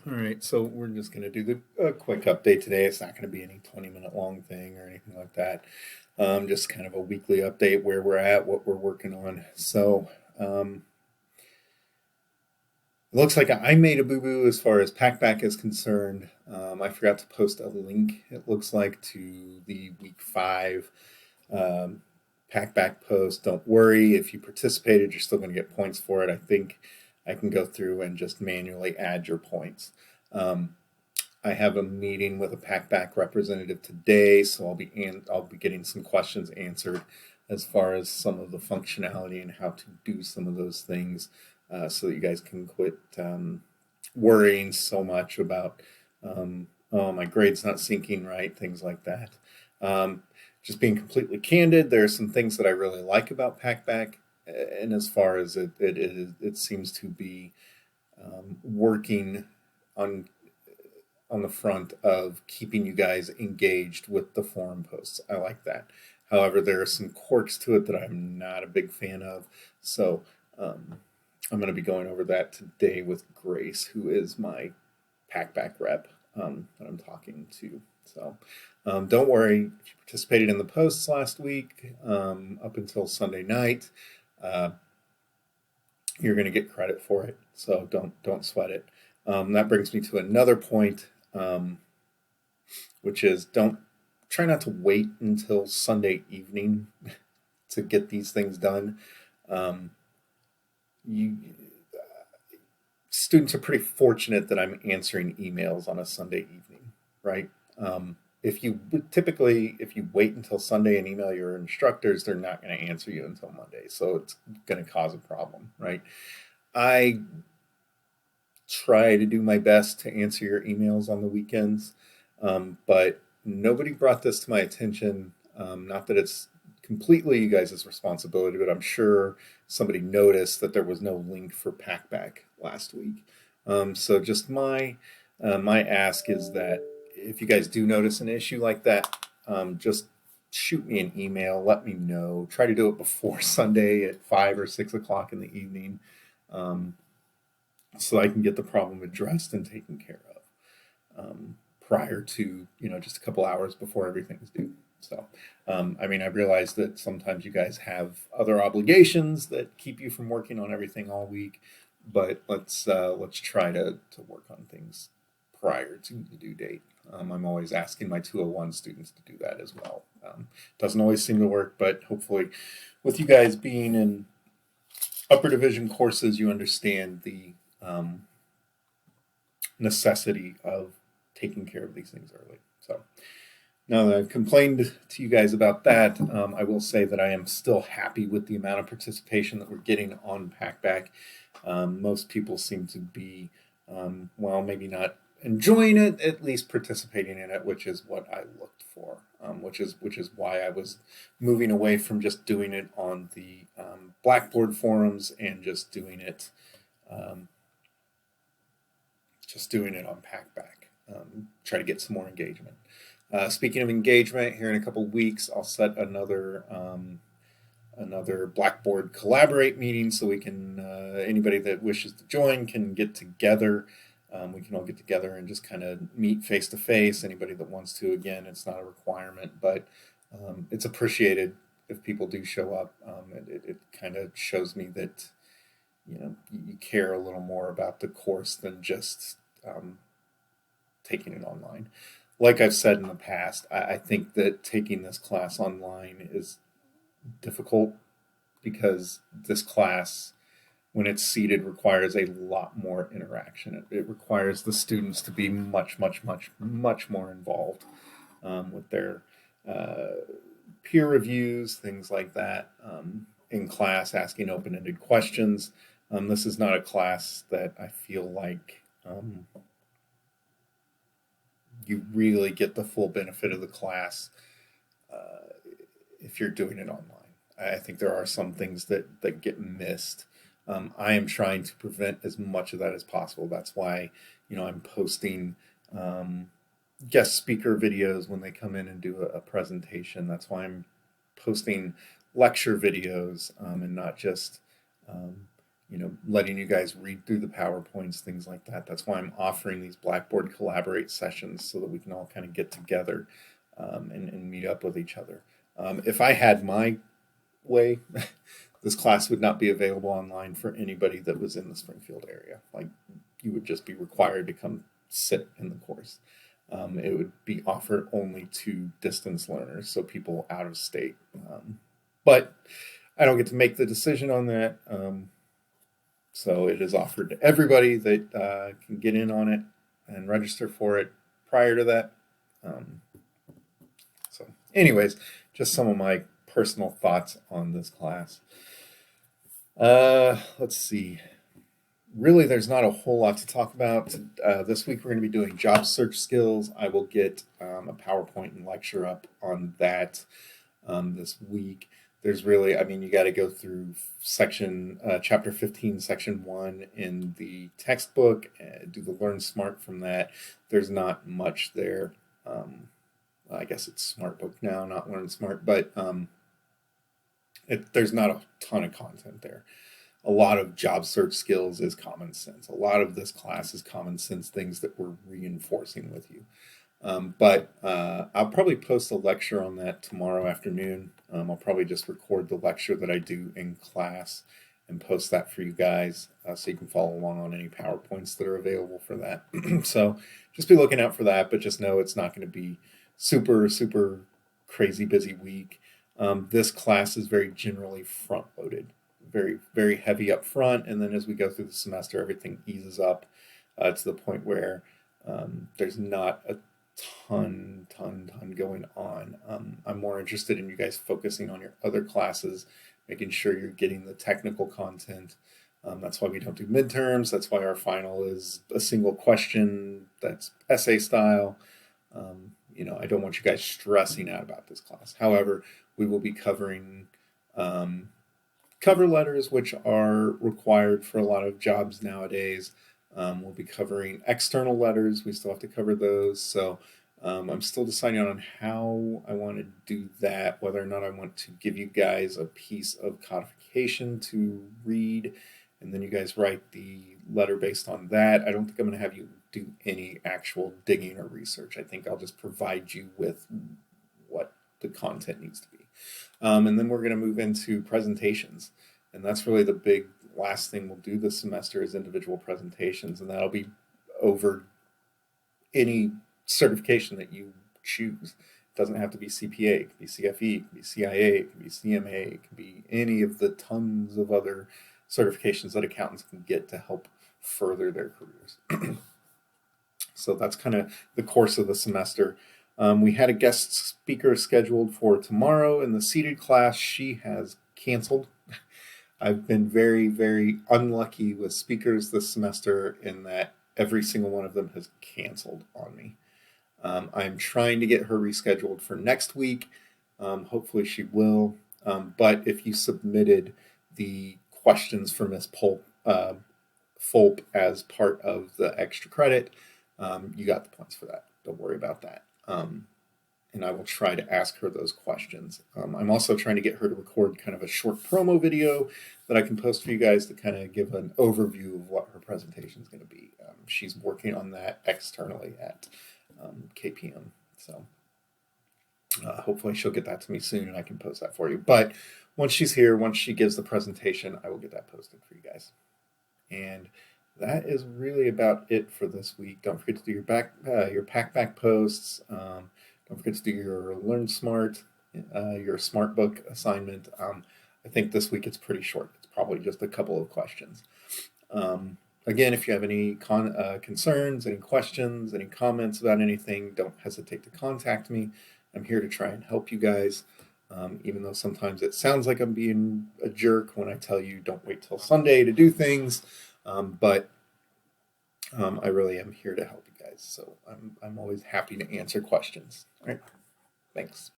All right, so we're just going to do the quick update today. It's not going to be any 20-minute long thing or anything like that. Just kind of a weekly update where we're at, what we're working on. So it looks like I made a boo boo as far as Packback is concerned. I forgot to post a link, it looks like, to the week 5 um, Packback post. Don't worry, if you participated, you're still going to get points for it. I think I can go through and just manually add your points. Um, I have a meeting with a Packback representative today, so I'll be getting some questions answered as far as some of the functionality and how to do some of those things, so that you guys can quit worrying so much about oh, my grade's not syncing right, things like that. Um, just being completely candid, there are some things that I really like about Packback, and as far as it seems to be working on on the front of keeping you guys engaged with the forum posts. I like that. However, there are some quirks to it that I'm not a big fan of. So um, I'm going to be going over that today with Grace, who is my Packback rep that I'm talking to. So don't worry, if you participated in the posts last week up until Sunday night, uh, you're going to get credit for it. So don't sweat it. That brings me to another point, which is don't try not to wait until Sunday evening to get these things done. Um, you Students are pretty fortunate that I'm answering emails on a Sunday evening, right? If you typically, if you wait until Sunday and email your instructors, they're not going to answer you until Monday, so it's going to cause a problem, right? I try to do my best to answer your emails on the weekends, but nobody brought this to my attention. Not that it's completely you guys' responsibility, but I'm sure somebody noticed that there was no link for Packback last week. So just my ask is that if you guys do notice an issue like that, just shoot me an email, let me know. Try to do it before Sunday at 5 or 6 o'clock in the evening, um, so I can get the problem addressed and taken care of prior to, just a couple hours before everything's due. So, I mean, I realize that sometimes you guys have other obligations that keep you from working on everything all week, but let's try to work on things prior to the due date. I'm always asking my 201 students to do that as well. Doesn't always seem to work, but hopefully, with you guys being in upper division courses, you understand the um, necessity of taking care of these things early. So now that I've complained to you guys about that, I will say that I am still happy with the amount of participation that we're getting on Packback. Most people seem to be, well, maybe not enjoying it, at least participating in it, which is what I looked for. Which is why I was moving away from just doing it on the Blackboard forums and um, just doing it on Packback. Try to get some more engagement. Speaking of engagement, here in a couple weeks, I'll set another Blackboard Collaborate meeting so we can anybody that wishes to join can get together. We can all get together and just kind of meet face to face. Anybody that wants to, again, it's not a requirement, but it's appreciated if people do show up. It kind of shows me that you care a little more about the course than just taking it online. Like I've said in the past, I think that taking this class online is difficult because this class, when it's seated, requires a lot more interaction. It requires the students to be much, much, much, much more involved with their uh, peer reviews, things like that, in class, asking open ended questions. This is not a class that I feel like you really get the full benefit of the class uh, if you're doing it online. I think there are some things that get missed. I am trying to prevent as much of that as possible. That's why, I'm posting guest speaker videos when they come in and do a presentation. That's why I'm posting lecture videos and not just, um, letting you guys read through the PowerPoints, things like that. That's why I'm offering these Blackboard Collaborate sessions so that we can all kind of get together and meet up with each other. If I had my way, this class would not be available online for anybody that was in the Springfield area. Like, you would just be required to come sit in the course. It would be offered only to distance learners, so people out of state. But I don't get to make the decision on that. So it is offered to everybody that can get in on it and register for it prior to that. So, anyways, just some of my personal thoughts on this class. Let's see. Really, there's not a whole lot to talk about. This week we're going to be doing job search skills. I will get a PowerPoint and lecture up on that this week. There's really, you got to go through chapter 15, section 1 in the textbook, do the Learn Smart from that. There's not much there. I guess it's Smart Book now, not Learn Smart, but there's not a ton of content there. A lot of job search skills is common sense. A lot of this class is common sense things that we're reinforcing with you. But I'll probably post a lecture on that tomorrow afternoon. I'll probably just record the lecture that I do in class and post that for you guys so you can follow along on any PowerPoints that are available for that. So just be looking out for that, but just know it's not going to be super, super crazy busy week. This class is very generally front-loaded, very, very heavy up front, and then as we go through the semester, everything eases up to the point where there's not a ton going on. I'm more interested in you guys focusing on your other classes, making sure you're getting the technical content. That's why we don't do midterms. That's why our final is a single question that's essay style. I don't want you guys stressing out about this class. However, we will be covering cover letters, which are required for a lot of jobs nowadays. We'll be covering external letters. We still have to cover those. So I'm still deciding on how I want to do that, whether or not I want to give you guys a piece of codification to read, and then you guys write the letter based on that. I don't think I'm going to have you do any actual digging or research. I think I'll just provide you with what the content needs to be. And then we're going to move into presentations. And that's really the big last thing we'll do this semester is individual presentations. And that'll be over any certification that you choose. It doesn't have to be CPA, it can be CFE, it can be CIA, it can be CMA, it can be any of the tons of other certifications that accountants can get to help further their careers. So that's kind of the course of the semester. We had a guest speaker scheduled for tomorrow in the seated class. She has canceled. I've been very, very unlucky with speakers this semester in that every single one of them has canceled on me. I'm trying to get her rescheduled for next week. Hopefully she will. But if you submitted the questions for Miss Fulp as part of the extra credit, you got the points for that. Don't worry about that. And I will try to ask her those questions. I'm also trying to get her to record kind of a short promo video that I can post for you guys to kind of give an overview of what her presentation is going to be. She's working on that externally at KPM. So hopefully she'll get that to me soon and I can post that for you. But once she's here, once she gives the presentation, I will get that posted for you guys. And that is really about it for this week. Don't forget to do your Pack-Back posts. Don't forget to do your Learn Smart, your Smart Book assignment. I think this week it's pretty short. It's probably just a couple of questions. Again, if you have any concerns, any questions, any comments about anything, don't hesitate to contact me. I'm here to try and help you guys, even though sometimes it sounds like I'm being a jerk when I tell you don't wait till Sunday to do things. But I really am here to help you guys. So I'm always happy to answer questions. All right. Thanks.